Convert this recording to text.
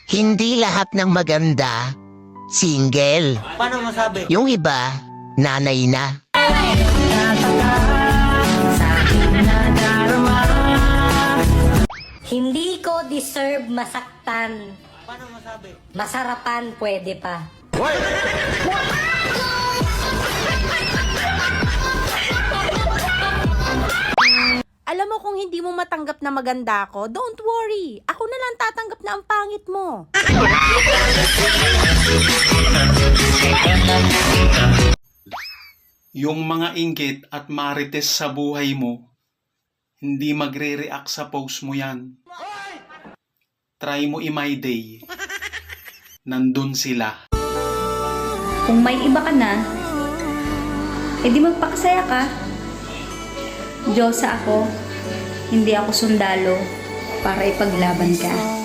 Hindi lahat ng maganda, single. Paano masabi? Yung iba, nanay na. Hindi ko deserve masaktan. Paano masabi? Masarapan pwede pa. Alam mo kung hindi mo matanggap na maganda ako, don't worry. Ako na lang tatanggap na ang pangit mo. Yung mga inggit at marites sa buhay mo, hindi magre-react sa post mo yan. Try mo i-my day. Nandun sila. Kung may iba ka na, edi magpakasaya ka. Diyosa ako, hindi ako sundalo para ipaglaban ka.